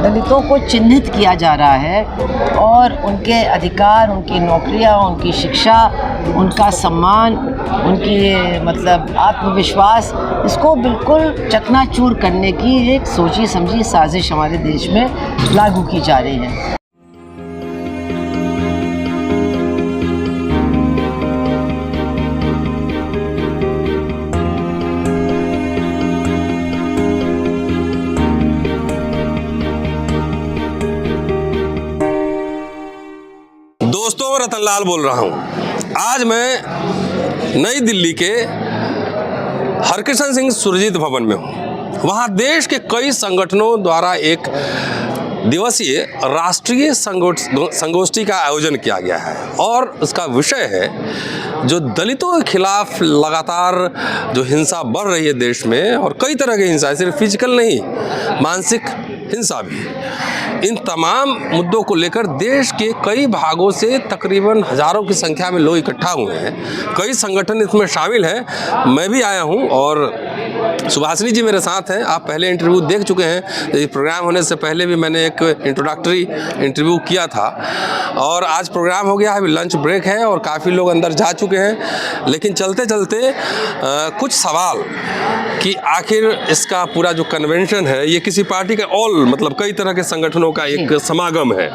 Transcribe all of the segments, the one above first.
दलितों को चिन्हित किया जा रहा है और उनके अधिकार, उनकी नौकरियां, उनकी शिक्षा, उनका सम्मान, उनकी मतलब आत्मविश्वास, इसको बिल्कुल चकनाचूर करने की एक सोची समझी साजिश हमारे देश में लागू की जा रही है। दोस्तों, रतनलाल बोल रहा हूँ। आज मैं नई दिल्ली के हरकिशन सिंह सुरजीत भवन में हूँ। वहाँ देश के कई संगठनों द्वारा एक दिवसीय राष्ट्रीय संगोष्ठी का आयोजन किया गया है और उसका विषय है जो दलितों के खिलाफ लगातार जो हिंसा बढ़ रही है देश में, और कई तरह की हिंसा, सिर्फ फिजिकल नहीं, मानसिक हिंसा भी। इन तमाम मुद्दों को लेकर देश के कई भागों से तकरीबन हजारों की संख्या में लोग इकट्ठा हुए हैं। कई संगठन इसमें शामिल हैं। मैं भी आया हूं और सुभाषिनी जी मेरे साथ हैं। आप पहले इंटरव्यू देख चुके हैं। इस प्रोग्राम होने से पहले भी मैंने एक इंट्रोडक्टरी इंटरव्यू किया था और आज प्रोग्राम हो गया है, अभी लंच ब्रेक है और काफ़ी लोग अंदर जा चुके हैं। लेकिन चलते चलते कुछ सवाल कि आखिर इसका पूरा जो कन्वेंशन है ये किसी पार्टी का मतलब कई तरह के संगठनों का एक समागम है।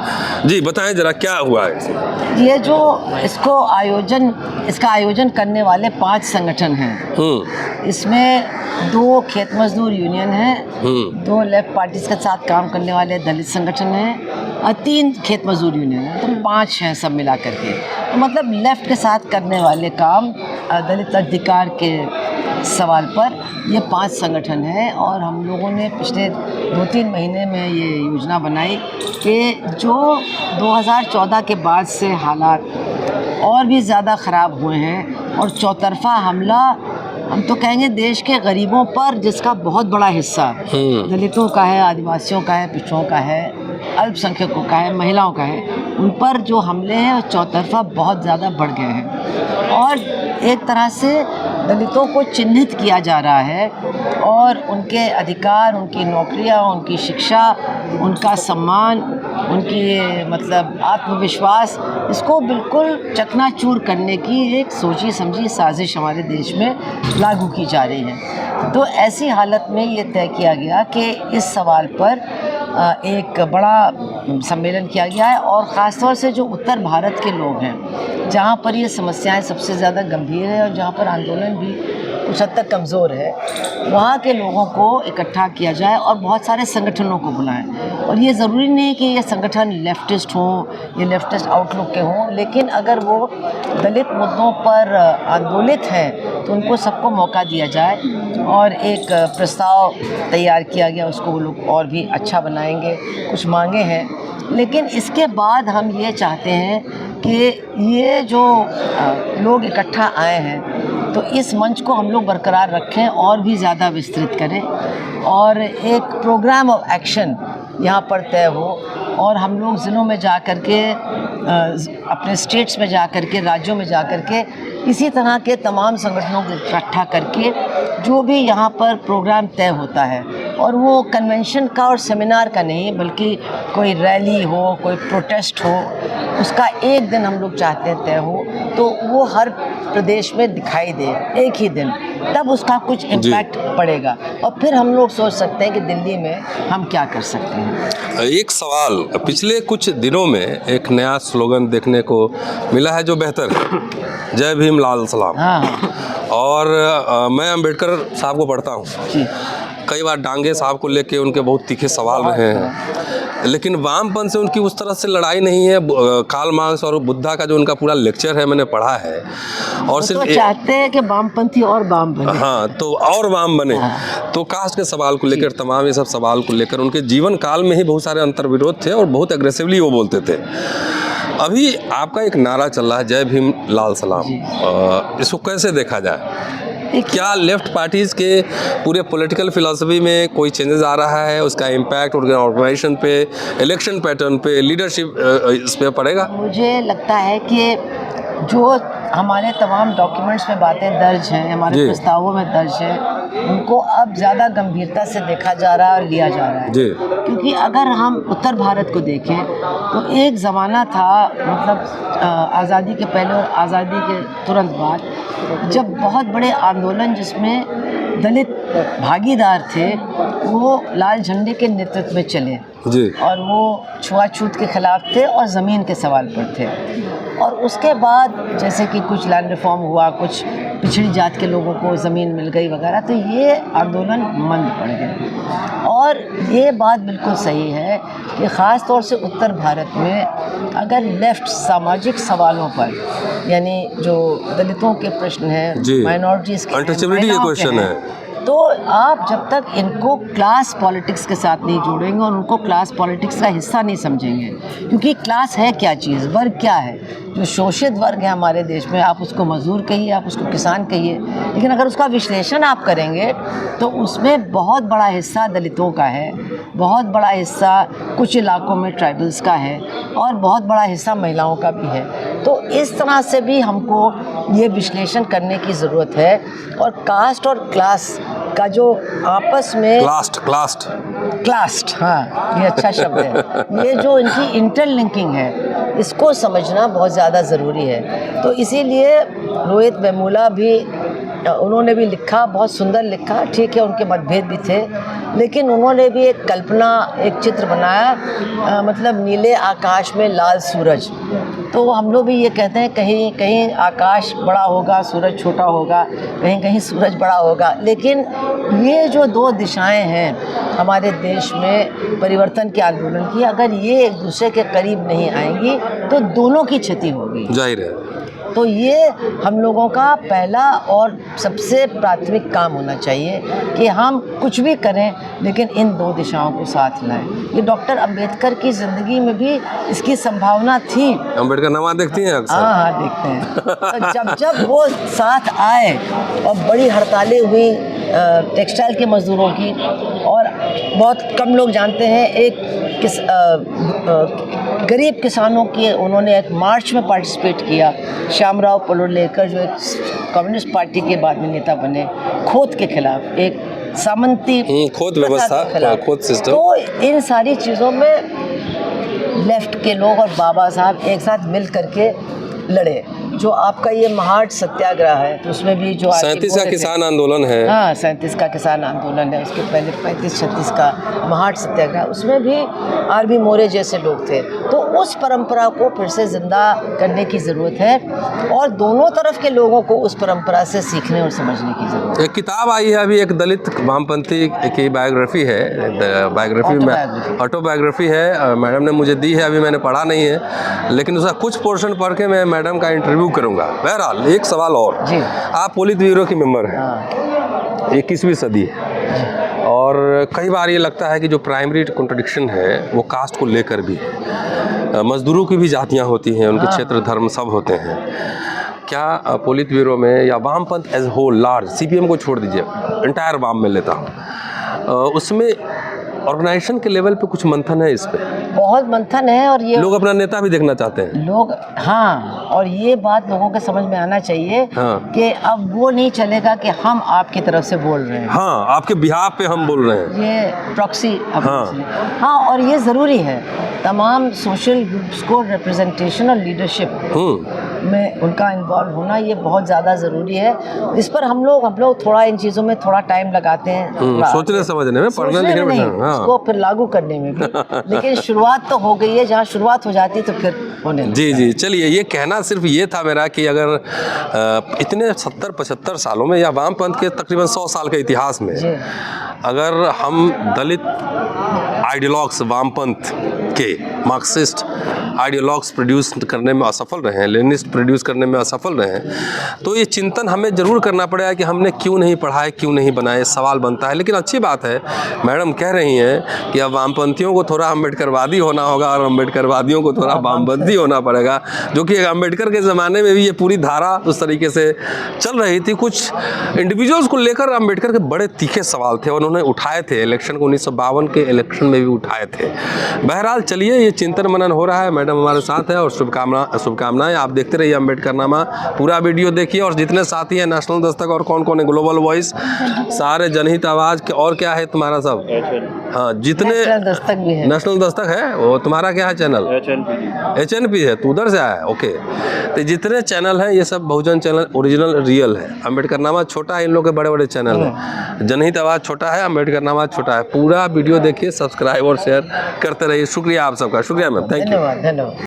जी बताएं जरा क्या हुआ है। ये जो इसका आयोजन करने वाले 5 संगठन हैं। इसमें 2 खेत मजदूर यूनियन हैं, 2 लेफ्ट पार्टीज के साथ काम करने वाले दलित संगठन हैं और 3 खेत मजदूर यूनियन हैं, तो 5 हैं सब मिला करके। तो मतलब लेफ्ट के साथ करने वाले काम दलित अधिकार के सवाल पर ये 5 संगठन हैं। और हम लोगों ने पिछले 2-3 महीने में ये योजना बनाई कि जो 2014 के बाद से हालात और भी ज़्यादा ख़राब हुए हैं और चौतरफा हमला, हम तो कहेंगे देश के गरीबों पर, जिसका बहुत बड़ा हिस्सा दलितों का है, आदिवासियों का है, पिछड़ों का है, अल्पसंख्यकों का है, महिलाओं का है, उन पर जो हमले हैं चौतरफा बहुत ज़्यादा बढ़ गए हैं और एक तरह से दलितों को चिन्हित किया जा रहा है और उनके अधिकार, उनकी नौकरियां, उनकी शिक्षा, उनका सम्मान, उनकी मतलब आत्मविश्वास, इसको बिल्कुल चकनाचूर करने की एक सोची समझी साजिश हमारे देश में लागू की जा रही है। तो ऐसी हालत में ये तय किया गया कि इस सवाल पर एक बड़ा सम्मेलन किया गया है और ख़ासतौर से जो उत्तर भारत के लोग हैं, जहाँ पर ये समस्याएं सबसे ज़्यादा गंभीर है और जहाँ पर आंदोलन भी कुछ हद तक कमज़ोर है, वहाँ के लोगों को इकट्ठा किया जाए और बहुत सारे संगठनों को बुलाएं। और ये ज़रूरी नहीं कि ये संगठन लेफ्टिस्ट हों, ये लेफ्टिस्ट आउटलुक के हों, लेकिन अगर वो दलित मुद्दों पर आंदोलित हैं तो उनको सबको मौका दिया जाए। और एक प्रस्ताव तैयार किया गया, उसको वो लोग और भी अच्छा बनाएंगे, कुछ मांगे हैं। लेकिन इसके बाद हम ये चाहते हैं कि ये जो लोग इकट्ठा आए हैं तो इस मंच को हम लोग बरकरार रखें और भी ज़्यादा विस्तृत करें और एक प्रोग्राम ऑफ एक्शन यहाँ पर तय हो और हम लोग ज़िलों में जा कर के, अपने स्टेट्स में जा कर के, राज्यों में जा कर के इसी तरह के तमाम संगठनों को इकट्ठा करके जो भी यहाँ पर प्रोग्राम तय होता है, और वो कन्वेंशन का और सेमिनार का नहीं बल्कि कोई रैली हो, कोई प्रोटेस्ट हो, उसका एक दिन हम लोग चाहते हैं तय हो, तो वो हर प्रदेश में दिखाई दे एक ही दिन, तब उसका कुछ इम्पैक्ट पड़ेगा और फिर हम लोग सोच सकते हैं कि दिल्ली में हम क्या कर सकते हैं। एक सवाल, पिछले कुछ दिनों में एक नया स्लोगन देखने को मिला है जो बेहतर है, जय भीम लाल सलाम। हाँ। और मैं अम्बेडकर साहब को पढ़ता हूँ। कई बार डांगे साहब को लेके उनके बहुत तीखे सवाल रहे हैं, लेकिन वामपंथ से उनकी उस तरह से लड़ाई नहीं है। कार्ल मार्क्स और बुद्धा का जो उनका पूरा लेक्चर है मैंने पढ़ा है, और सिर्फ तो चाहते हैं कि वामपंथी और वाम बने। हाँ, तो और वाम बने। तो कास्ट के सवाल को लेकर, तमाम ये सब सवाल को लेकर उनके जीवन काल में ही बहुत सारे अंतर्विरोध थे और बहुत एग्रेसिवली वो बोलते थे। अभी आपका एक नारा चल रहा है जय भीम लाल सलाम, इसको कैसे देखा जाए? क्या लेफ्ट पार्टीज़ के पूरे पॉलिटिकल फिलॉसफी में कोई चेंजेस आ रहा है? उसका इम्पैक्ट उनके ऑर्गेनाइजेशन पे, इलेक्शन पैटर्न पे, लीडरशिप इस पे पड़ेगा? मुझे लगता है कि जो हमारे तमाम डॉक्यूमेंट्स में बातें दर्ज हैं, हमारे जी। प्रस्तावों में दर्ज है, उनको अब ज़्यादा गंभीरता से देखा जा रहा है और लिया जा रहा है। जी। क्योंकि अगर हम उत्तर भारत को देखें तो एक ज़माना था, मतलब आज़ादी के पहले और आज़ादी के तुरंत बाद, जब बहुत बड़े आंदोलन जिसमें दलित भागीदार थे वो लाल झंडे के नेतृत्व में चले जी। और वो छुआछूत के खिलाफ थे और ज़मीन के सवाल पर थे। और उसके बाद जैसे कि कुछ लैंड रिफॉर्म हुआ, कुछ पिछड़ी जात के लोगों को ज़मीन मिल गई वगैरह, तो ये आंदोलन मंद पड़ गए। और ये बात बिल्कुल सही है कि ख़ास तौर से उत्तर भारत में अगर लेफ़्ट सामाजिक सवालों पर, यानी जो दलितों के प्रश्न हैं, माइनॉरिटीज़ के, अनटचेबिलिटी के क्वेश्चन है, तो आप जब तक इनको क्लास पॉलिटिक्स के साथ नहीं जोड़ेंगे और उनको क्लास पॉलिटिक्स का हिस्सा नहीं समझेंगे, क्योंकि क्लास है क्या चीज़, वर्ग क्या है, जो शोषित वर्ग है हमारे देश में, आप उसको मजदूर कहिए, आप उसको किसान कहिए, लेकिन अगर उसका विश्लेषण आप करेंगे तो उसमें बहुत बड़ा हिस्सा दलितों का है, बहुत बड़ा हिस्सा कुछ इलाकों में ट्राइबल्स का है और बहुत बड़ा हिस्सा महिलाओं का भी है। तो इस तरह से भी हमको ये विश्लेषण करने की ज़रूरत है। और कास्ट और क्लास का जो आपस में क्लास्ट, हाँ ये अच्छा शब्द है, ये जो इनकी इंटरलिंकिंग है, इसको समझना बहुत ज़्यादा ज़रूरी है। तो इसीलिए रोहित वेमुला भी, उन्होंने भी लिखा, बहुत सुंदर लिखा, ठीक है उनके मतभेद भी थे, लेकिन उन्होंने भी एक कल्पना, एक चित्र बनाया, मतलब नीले आकाश में लाल सूरज। तो हम लोग भी ये कहते हैं कहीं कहीं आकाश बड़ा होगा, सूरज छोटा होगा, कहीं कहीं सूरज बड़ा होगा, लेकिन ये जो दो दिशाएं हैं हमारे देश में परिवर्तन के आंदोलन की, अगर ये एक दूसरे के करीब नहीं आएंगी तो दोनों की क्षति होगी, जाहिर है। तो ये हम लोगों का पहला और सबसे प्राथमिक काम होना चाहिए कि हम कुछ भी करें लेकिन इन दो दिशाओं को साथ लाएं। ये डॉक्टर अंबेडकर की ज़िंदगी में भी इसकी संभावना थी। अंबेडकर नामा देखती हैं अक्सर? हाँ हाँ देखते हैं। तो जब वो साथ आए और बड़ी हड़तालें हुई टेक्सटाइल के मज़दूरों की, और बहुत कम लोग जानते हैं एक गरीब किसानों के, उन्होंने एक मार्च में पार्टिसिपेट किया, श्यामराव पलोलेकर जो एक कम्युनिस्ट पार्टी के बाद में नेता बने, खोद के खिलाफ, एक सामंती खोद व्यवस्था, खोद सिस्टम। तो इन सारी चीज़ों में लेफ्ट के लोग और बाबा साहब एक साथ मिल करके लड़े। जो आपका ये महाट सत्याग्रह है, तो उसमें भी जो 37 का किसान आंदोलन है, हाँ 37 का किसान आंदोलन है, उसके पहले 35-36 का महाट सत्याग्रह, उसमें भी आर.बी. मोरे जैसे लोग थे। तो उस परंपरा को फिर से जिंदा करने की ज़रूरत है और दोनों तरफ के लोगों को उस परंपरा से सीखने और समझने की ज़रूरत है। एक किताब आई है अभी, एक दलित वामपंथी की बायोग्राफी है, ऑटोबायोग्राफी है, मैडम ने मुझे दी है, अभी मैंने पढ़ा नहीं है, लेकिन उसका कुछ पोर्शन पढ़ के मैं मैडम का इंटरव्यू करूंगा। बहरहाल एक सवाल और, आप पोलित ब्यूरो की मेंबर हैं, 21वीं सदी है, और कई बार ये लगता है कि जो प्राइमरी कॉन्ट्रडिक्शन है वो कास्ट को लेकर भी है, मजदूरों की भी जातियां होती हैं, उनके क्षेत्र धर्म सब होते हैं। क्या पोलित ब्यूरो में या वामपंथ एज होल लार्ज, सीपीएम को छोड़ दीजिए, एंटायर वाम में लेता हूँ, उसमें ऑर्गेनाइजेशन के लेवल पे कुछ मंथन है, इस पे बहुत मंथन है, और ये लोग अपना नेता भी देखना चाहते हैं लोग, हाँ, और ये बात लोगों के समझ में आना चाहिए कि अब वो नहीं चलेगा कि हम आपकी तरफ से बोल रहे हैं, हाँ आपके बिहाफ पे हम बोल रहे हैं, ये प्रॉक्सी, हाँ, और ये ज़रूरी है। तमाम सोशल ग्रुप्स को रिप्रेजेंटेशन और लीडरशिप में उनका इन्वॉल्व होना ये बहुत ज़्यादा ज़रूरी है। इस पर हम लोग थोड़ा इन चीज़ों में थोड़ा टाइम लगाते हैं, सोचने समझने में, पढ़ने लिखने में, उसको फिर लागू करने में भी, लेकिन शुरुआत तो हो गई है, जहाँ शुरुआत हो जाती है तो फिर होने लगता है। जी, चलिए, ये कहना सिर्फ ये था मेरा कि अगर इतने 70-75 सालों में या वामपंथ के तकरीबन 100 साल के इतिहास में अगर हम दलित आइडियोलॉग्स, वामपंथ के मार्क्सिस्ट आइडियोलॉग्स प्रोड्यूस करने में असफल रहे हैं, लेनिस्ट प्रोड्यूस करने में असफल रहे हैं, तो ये चिंतन हमें ज़रूर करना पड़ेगा कि हमने क्यों नहीं पढ़ाए, क्यों नहीं बनाए, सवाल बनता है। लेकिन अच्छी बात है, मैडम कह रही हैं कि अब वामपंथियों को थोड़ा अम्बेडकरवादी होना होगा और अम्बेडकरवादियों को थोड़ा वामपंथी होना पड़ेगा, जो कि अम्बेडकर के ज़माने में भी ये पूरी धारा उस तरीके से चल रही थी। कुछ इंडिविजुअल्स को लेकर अम्बेडकर के बड़े तीखे सवाल थे और उन्होंने उन्होंने उठाए थे इलेक्शन को, 1952 के इलेक्शन में भी उठाए थे। बहरहाल चलिए, ये चिंतन मनन हो रहा है, मैडम हमारे साथ है और शुभकामनाएं। आप देखते रहिए अम्बेडकरनामा, पूरा वीडियो देखिए। और जितने साथी हैं नेशनल दस्तक और कौन कौन है, ग्लोबल वॉइस, सारे जनहित आवाज के, और क्या है तुम्हारा सब, हाँ जितने नेशनल दस्तक भी है, नेशनल दस्तक है, वो तुम्हारा क्या है चैनल, HNP है, तू उधर से आया है, ओके। तो जितने चैनल हैं ये सब बहुजन चैनल ओरिजिनल रियल है। अम्बेडकरनामा छोटा है, इन लोगों के बड़े बड़े चैनल हैं। जनहित आवाज़ छोटा है, अम्बेडकरनामा छोटा है। पूरा वीडियो देखिए, सब्सक्राइब और शेयर करते रहिए। शुक्रिया आप सबका, शुक्रिया मैम, थैंक यू। धन्यवाद।